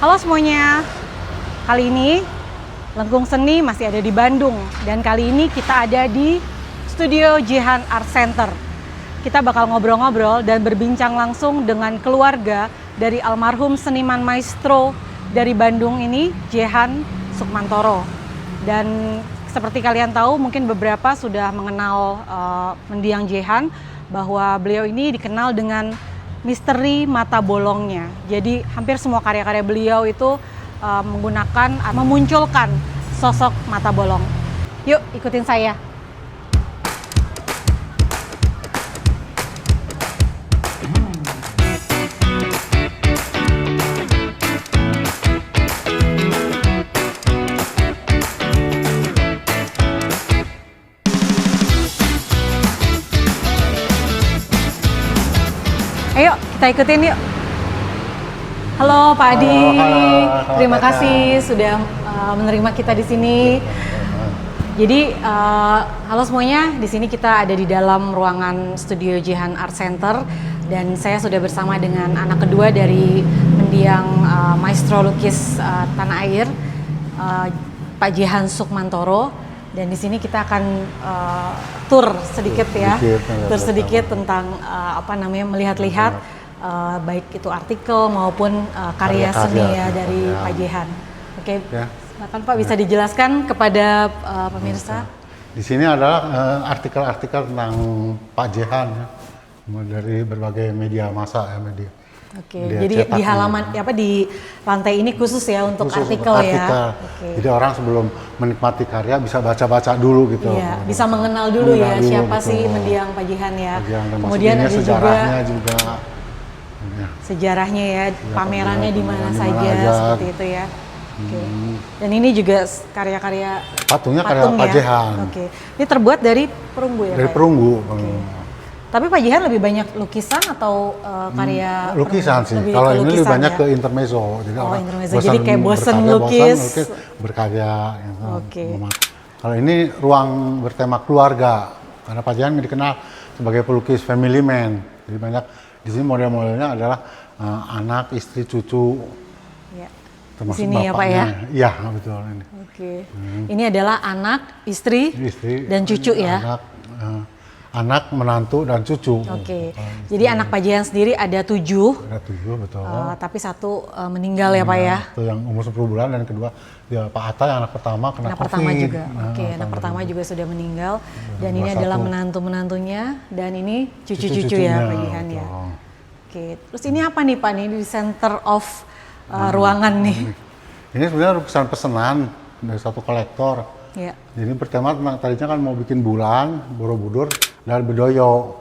Halo semuanya, kali ini Lengkung Seni masih ada di Bandung dan kali ini kita ada di Studio Jehan Art Center. Kita bakal ngobrol-ngobrol dan berbincang langsung dengan keluarga dari almarhum seniman maestro dari Bandung ini, Jehan Sukmantoro. Dan seperti kalian tahu, mungkin beberapa sudah mengenal mendiang Jehan, bahwa beliau ini dikenal dengan misteri mata bolongnya. Jadi hampir semua karya-karya beliau itu memunculkan sosok mata bolong. Yuk ikutin saya. Ayo kita ikutin yuk. Halo Pak Adi, terima kasih sudah menerima kita di sini. Jadi halo semuanya, di sini kita ada di dalam ruangan Studio Jehan Art Center dan saya sudah bersama dengan anak kedua dari mendiang maestro lukis tanah air, Pak Jehan Sukmantoro. Dan di sini kita akan tur sedikit ya, tur sedikit tentang melihat-lihat baik itu artikel maupun karya seni ya dari Pak Jehan. Oke, silakan Pak, bisa dijelaskan kepada pemirsa. Di sini adalah artikel-artikel tentang Pak Jehan ya, dari berbagai media massa ya, media. Oke, jadi di halaman di lantai ini khusus ya untuk artikel ya. Oke. Jadi orang sebelum menikmati karya bisa baca-baca dulu gitu. Iya, bisa mengenal dulu ya siapa sih mendiang Pak Jehan ya. Kemudian ada sejarahnya juga. Sejarahnya ya, pamerannya di mana saja seperti itu ya. Oke. Dan ini juga karya-karya patungnya karya patung Pak ya? Jehan. Oke. Ini terbuat dari perunggu ya, dari Pak? perunggu. Tapi Pak Jehan lebih banyak lukisan atau karya lukisan sih. Kalau ini lebih banyak ke intermezzo. Jadi intermezzo. Jadi kayak bosen lukis berkarya. Kalau ini ruang bertema keluarga. Karena Pak Jehan dikenal sebagai pelukis family man. Jadi banyak di sini model-modelnya adalah anak, istri, cucu. Ya. Termasuk sini bapaknya. Ya Pak ya? Iya betul ini. Oke. Ini adalah anak, istri dan cucu ya? Anak, menantu, dan cucu. Oke. Jadi anak Pak Jehan sendiri ada 7. Ada 7, betul. Tapi 1 meninggal ya Pak ya? Itu yang umur 10 bulan dan kedua ya, Pak Atta yang anak pertama kena anak COVID. Pertama juga. Anak pertama juga sudah meninggal. Dan ini adalah menantu-menantunya dan ini cucu-cucu ya Pak Jehan ya. Oke. Terus ini apa nih Pak? Ini di center of ruangan nih. Ini sebenarnya lukisan pesanan dari satu kolektor. Ya. Jadi bertema tentang tadinya kan mau bikin bulan, Borobudur, dan Bedoyo.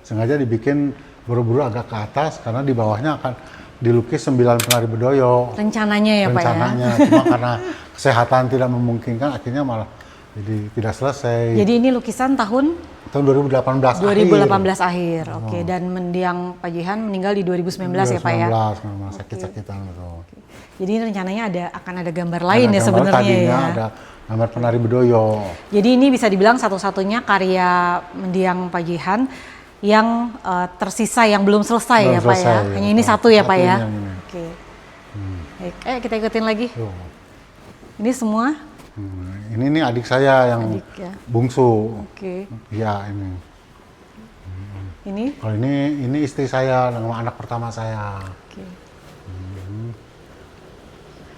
Sengaja dibikin Borobudur agak ke atas karena di bawahnya akan dilukis 9 penari Bedoyo. Rencananya ya Pak ya? Rencananya, cuma karena kesehatan tidak memungkinkan akhirnya malah jadi tidak selesai. Jadi ini lukisan tahun 2018 akhir. Oke. Dan mendiang Pak Jehan meninggal di 2019 ya Pak ya? 2019, sakit-sakitan betul. Jadi rencananya akan ada gambar lain ya sebenarnya ya? Ada gambar penari Bedoyo. Jadi ini bisa dibilang satu-satunya karya mendiang Pak Jehan yang tersisa yang belum selesai ya Pak ya? Hanya ini satu ya Pak ya? Oke. Baik, kita ikutin lagi. Ini semua? Ini nih adik saya yang bungsu. Oke. Iya ini. Ini? Kalau ini istri saya dengan anak pertama saya. Oke.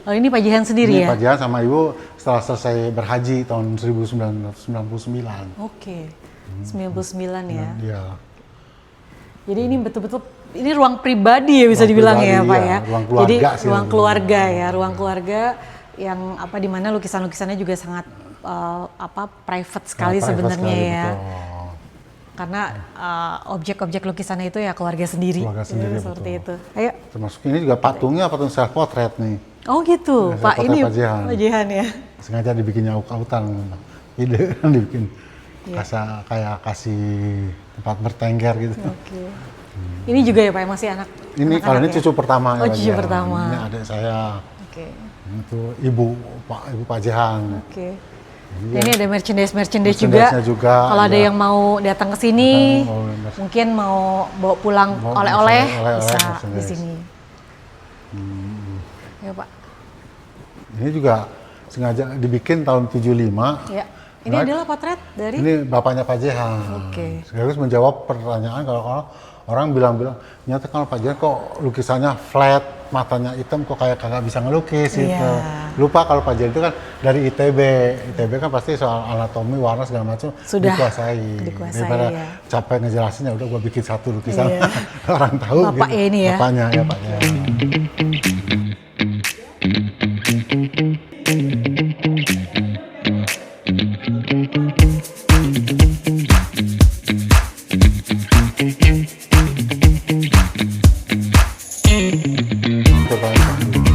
Oh ini Pak Jehan sendiri ini ya? Pak Jehan sama ibu setelah selesai berhaji tahun 1999. Oke. 99 ya? Iya. Jadi ini betul-betul ini ruang pribadi ya bisa dibilang ya Pak ya? Ruang keluarga. Jadi ruang keluarga ya, ruang keluarga yang di mana lukisan-lukisannya juga sangat private sekali sebenarnya ya. Betul. Karena objek-objek lukisannya itu ya keluarga sendiri. Keluarga sendiri, seperti itu. Ayo. Termasuk ini juga patung self portrait nih. Oh gitu, Pak ini Pak Jehan ya. Sengaja dibikinnya aut-autan, ide dibikin kayak kasih tempat bertengger gitu. Oke. Ini juga ya Pak masih anak. Ini kalau ini cucu pertama. Oh cucu pertama. Ini adik saya. Oke. Itu ibu Pak Jehan. Oke. Ini ada merchandise juga. Kalau ada yang mau datang ke sini, mungkin mau bawa pulang oleh-oleh bisa di sini. Ya Pak. Ini juga sengaja dibikin tahun 75. Ya. Ini adalah potret dari? Ini bapaknya Pak Jehan. Oke. Sekaligus menjawab pertanyaan kalau orang bilang-bilang, nyata kalau Pak Jehan kok lukisannya flat, matanya hitam, kok kayak kagak bisa ngelukis gitu. Lupa kalau Pak Jehan itu kan dari ITB. ITB kan pasti soal anatomi, warna segala macam dikuasai. Daripada capek ngejelasinnya, udah gua bikin satu lukisan. Orang tahu Bapak gitu. ini ya? Bapaknya ya Pak Jehan.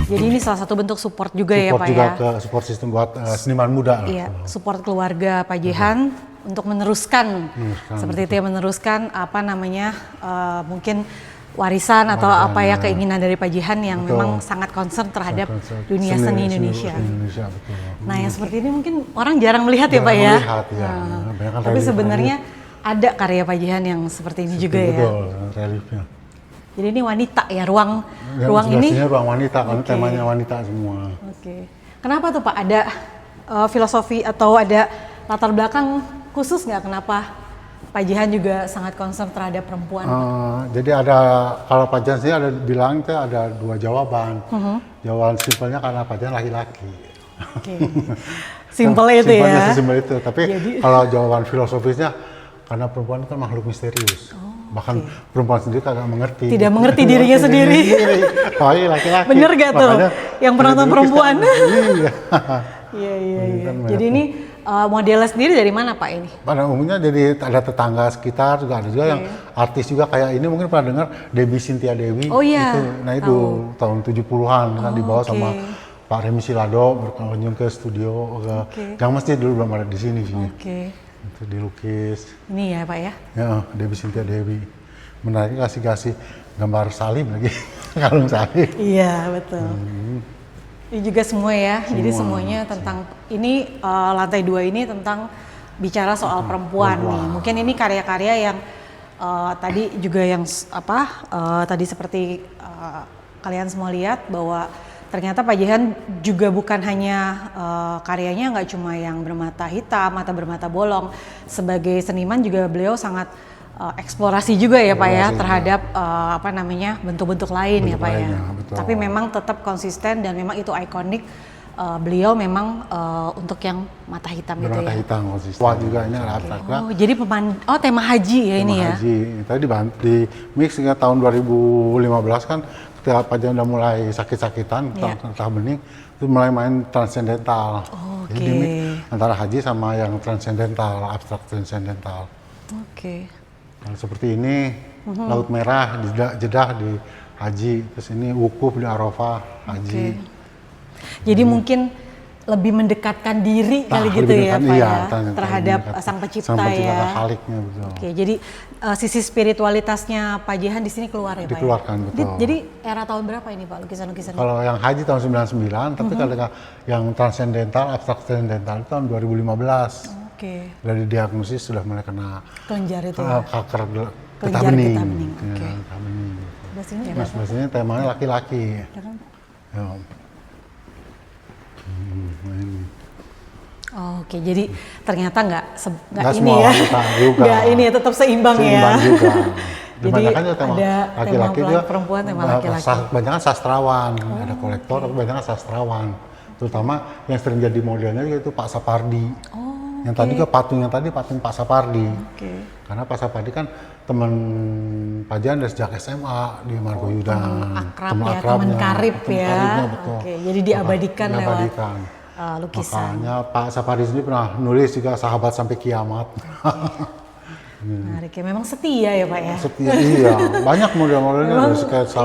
Jadi ini salah satu bentuk support juga ya Pak Support juga ya? ke support system buat seniman muda. Iya, support keluarga Pak Jehan untuk meneruskan, seperti itu ya, meneruskan apa namanya, mungkin warisan atau apa ya, keinginan dari Pak Jehan yang memang sangat concern terhadap dunia seni Indonesia. Betul. Nah yang seperti ini mungkin orang jarang melihat ya Pak ya? Melihat, ya. Tapi sebenarnya ada karya Pak Jehan yang seperti ini juga ya? Betul, reliefnya. Jadi ini wanita ya, ruang ini? Ruang wanita, karena temanya wanita semua. Oke. Kenapa tuh Pak, ada filosofi atau ada latar belakang khusus nggak kenapa Pak Jehan juga sangat concern terhadap perempuan? Jadi ada, kalau Pak Jehan sih ada bilang itu ada dua jawaban. Jawaban simpelnya karena Pak Jehan laki-laki. Oke. Simpel itu ya? Simpelnya sesimpel itu, tapi kalau jawaban filosofisnya karena perempuan itu kan makhluk misterius. Bahkan perempuan sendiri kagak mengerti. Tidak mengerti dirinya sendiri. Oh iya, laki-laki. Bener gak tuh? Yang penonton perempuan? Iya. Iya. Jadi ini modelnya sendiri dari mana Pak ini? Pada umumnya jadi ada tetangga sekitar juga, ada juga yang artis juga kayak ini, mungkin pernah dengar Debbie Cynthia Dewi. Oh iya. Itu tahun 70-an kan dibawa sama Pak Remi Silado berkunjung ke studio ke Gang Masjid, dulu belum ada di sini. Itu dilukis. Ini ya Pak ya? Ya, Debbie Cynthia Dewi. Menariknya kasih gambar salib lagi, kalung salib. Iya betul. Ini juga semua ya, jadi semuanya tentang ini lantai 2 ini tentang bicara soal perempuan nih. Mungkin ini karya-karya yang tadi juga yang tadi seperti kalian semua lihat bahwa ternyata Pak Jehan juga bukan hanya karyanya nggak cuma yang bermata hitam atau bermata bolong. Sebagai seniman juga beliau sangat eksplorasi juga ya Pak ya terhadap bentuk-bentuk lain ya Pak ya. Betul. Tapi memang tetap konsisten dan memang itu ikonik. Beliau memang untuk yang mata hitam itu ya. Mata hitam konsisten. Wah juga ini ada abstraknya. Oh jadi tema haji ya ini ya. Haji. Tadi di mix hingga tahun 2015 kan ketika Pak Jehan udah mulai sakit-sakitan, entah bening, itu mulai main transcendental. Jadi di mix antara haji sama yang transcendental, abstrak transcendental. Nah, seperti ini Laut Merah di Jeddah di haji, terus ini wukuf di Arafah haji. Jadi mungkin lebih mendekatkan diri kali gitu ya Pak ya, terhadap sang pencipta ya. Khaliknya, betul. Jadi sisi spiritualitasnya Pak Jehan di sini keluar ya Pak? Dikeluarkan, betul. Jadi era tahun berapa ini Pak lukisan-lukisan? Kalau yang haji tahun 99, tapi kalau yang transcendental, abstrak transcendental itu tahun 2015. Dari diagnosis sudah mulai kena kelenjar itu ya? Kanker getah kelenjar bening. Getah bening. Nah, sebenarnya temanya laki-laki. Oke, jadi ternyata nggak ini ya, nggak ini ya, tetap seimbang ya. Juga. Jadi ada laki-laki juga, perempuan, tema laki-laki. Banyak sastrawan, ada kolektor, tapi banyak sastrawan. Terutama yang sering jadi modelnya itu Pak Sapardi. Yang tadi ke patung Pak Sapardi. Karena Pak Sapardi kan teman Pak Jehan dari sejak SMA di Margo Yudan. Teman karib ya. Betul. Jadi diabadikan lewat lukisan. Makanya Pak Sapardi sendiri pernah nulis juga sahabat sampai kiamat. Menarik ya, memang setia ya Pak ya? Setia, iya. Banyak model-modelnya dari sketsa.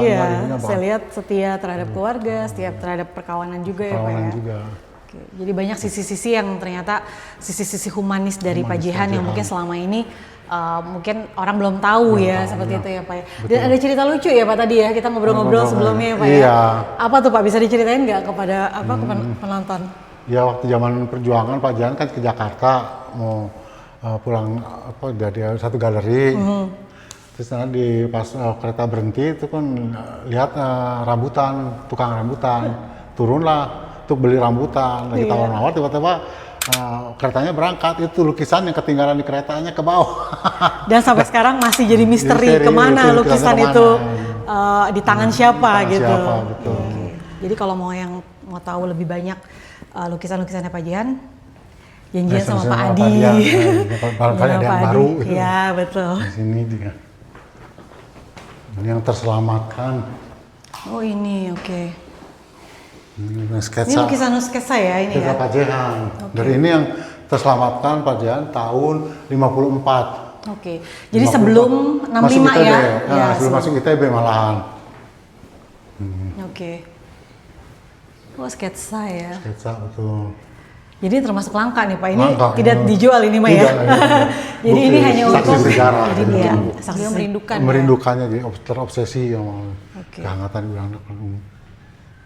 Saya lihat setia terhadap keluarga, setia terhadap perkawanan juga ya Pak ya? Juga. Jadi banyak sisi-sisi yang ternyata sisi-sisi humanis dari Pak Jehan yang mungkin selama ini mungkin orang belum tahu seperti itu ya Pak ya. Dan ada cerita lucu ya Pak tadi ya, kita ngobrol-ngobrol sebelumnya ya Pak ya. Apa tuh Pak, bisa diceritain nggak kepada penonton? Ya waktu zaman perjuangan Pak Jehan kan ke Jakarta mau pulang dari satu galeri. Terus nanti pas kereta berhenti itu kan lihat tukang rambutan. turunlah untuk beli rambutan. Lagi tawar-tawar tiba-tiba keretanya berangkat, itu lukisan yang ketinggalan di keretanya ke bawah. Dan sampai sekarang masih jadi misteri kemana lukisan itu di tangan siapa gitu. Siapa, betul. Jadi kalau mau tahu lebih banyak lukisan-lukisannya Pak Jihan, janjian sama Pak Adi. Barangkali ada yang baru. Iya betul. Di sini dia. Ini yang terselamatkan. Oh ini oke. Ini Ini sketsa. lukisan sketsa ya ini Sketsa ya. Pak Jehan. Dari ini yang terselamatkan Pak Jehan tahun 54. Oke. Jadi sebelum 65 masuk ITB, ya. Ya, sebelum masuk ITB malahan. Oke. Oh sketsa ya. Sketsa betul. Jadi termasuk langka nih Pak, ini Langka, tidak dijual ini Mah ya. Tidak, Jadi ini hanya saksi untuk sejarah. jadi ya, saksi merindukan. Merindukannya, jadi terobsesi sama Oke. kehangatan di anak.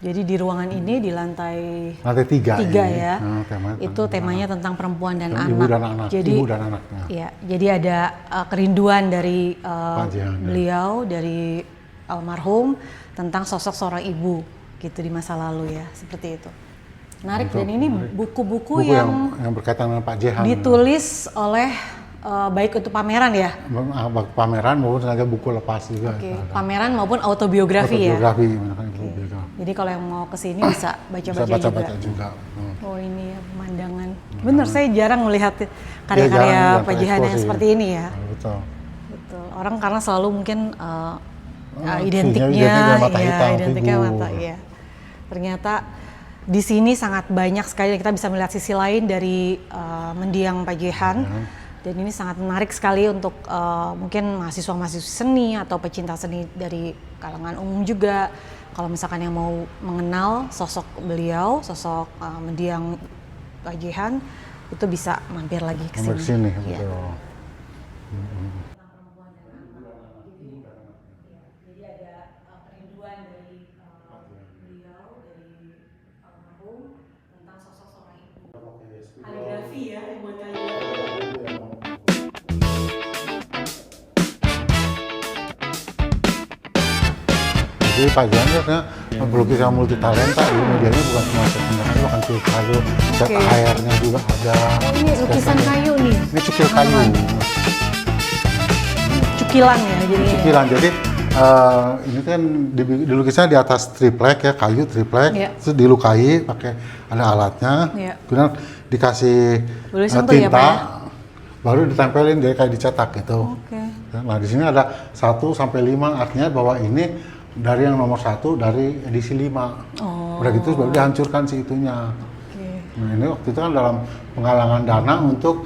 Jadi di ruangan ini di lantai Lantai 3 ini. ya, Temanya itu temanya tentang perempuan dan Ibu anak. dan anak. Jadi, Ibu dan anaknya. ya, jadi ada kerinduan dari Jihan, ya. beliau, dari almarhum tentang sosok seorang ibu gitu di masa lalu ya, seperti itu. Menarik, dan ini buku-buku Buku yang yang berkaitan dengan Pak Jehan. ditulis oleh baik untuk pameran ya. Pameran maupun sengaja buku lepas juga. Oke, pameran maupun autobiografi ya. Autobiografi, menekan autobiografi. Jadi kalau yang mau ke sini bisa Bisa baca-baca baca-baca juga. juga. Oh ini ya pemandangan. Bener, saya jarang melihat jarang karya-karya Pak Jihan yang tereksposi. seperti ini ya. Betul. Betul. Orang karena selalu mungkin identiknya identiknya, mata hitam, identiknya figur. mata, iya. Ternyata di sini sangat banyak sekali kita bisa melihat sisi lain dari mendiang Pak Jihan. Dan ini sangat menarik sekali untuk mungkin mahasiswa-mahasiswa seni atau pecinta seni dari kalangan umum juga. Kalau misalkan yang mau mengenal sosok beliau, sosok mendiang Pak Jihan, itu bisa mampir lagi ke Sampai sini. kesini, Iya. betul. Jadi ada kerinduan dari beliau, dari almarhum tentang sosok seorang ibu. Kaligrafi ya, buat kaligrafi. Jadi Pak Jihan sebenarnya pelukis yang multi talenta, jadi medianya bukan cuma sebenarnya bukan cukil kayu, cat airnya juga ada. Oh ini lukisan kayu nih. Ini cukil kayu. Cukilan ya jadinya. Cukilan, jadi ini kan di lukisannya di atas triplek ya, kayu triplek, Iya. terus dilukai pakai ada alatnya, Iya. kemudian dikasih Boleh sentuh ya, tinta, Pak, ya? baru ditempelin jadi kayak dicetak gitu. Oke. Nah di sini ada 1 sampai 5, artinya bahwa ini dari yang nomor 1 dari edisi 5. Oh. Udah gitu baru dihancurkan si itunya. Oke. Nah ini waktu itu kan dalam penggalangan dana untuk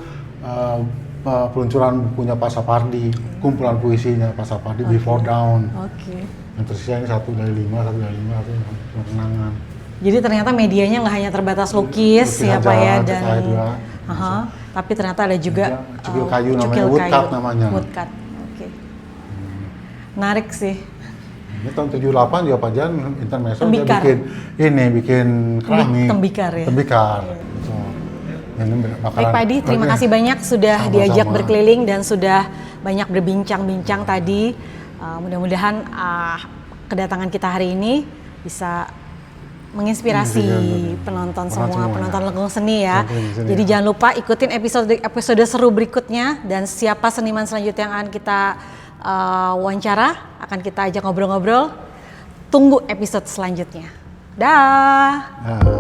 peluncuran bukunya Pak Sapardi, kumpulan puisinya Pak Sapardi, Before Dawn. Oke. Yang tersisa ini 1 dari 5, 1 dari 5, 1 yang kenangan. Jadi ternyata medianya nggak hanya terbatas lukis Lukis ya aja, Pak ya, cat dan air juga. tapi ternyata ada juga Cukil kayu namanya, cukil woodcut kayu. namanya. Woodcut. Oke. Menarik sih. Ini tahun 78 juga Pak Jan intermezzo dia Tembikar. bikin keramik. Tembikar ya? Tembikar. So, ini Baik Pak Adi, terima kasih banyak sudah Sama-sama. diajak berkeliling dan sudah banyak berbincang-bincang tadi. Mudah-mudahan kedatangan kita hari ini bisa menginspirasi penonton semua, penonton Lengkung Seni ya. Jadi jangan lupa ikutin episode seru berikutnya, dan siapa seniman selanjutnya yang akan kita wawancara, akan kita ajak ngobrol-ngobrol. Tunggu episode selanjutnya. Dah.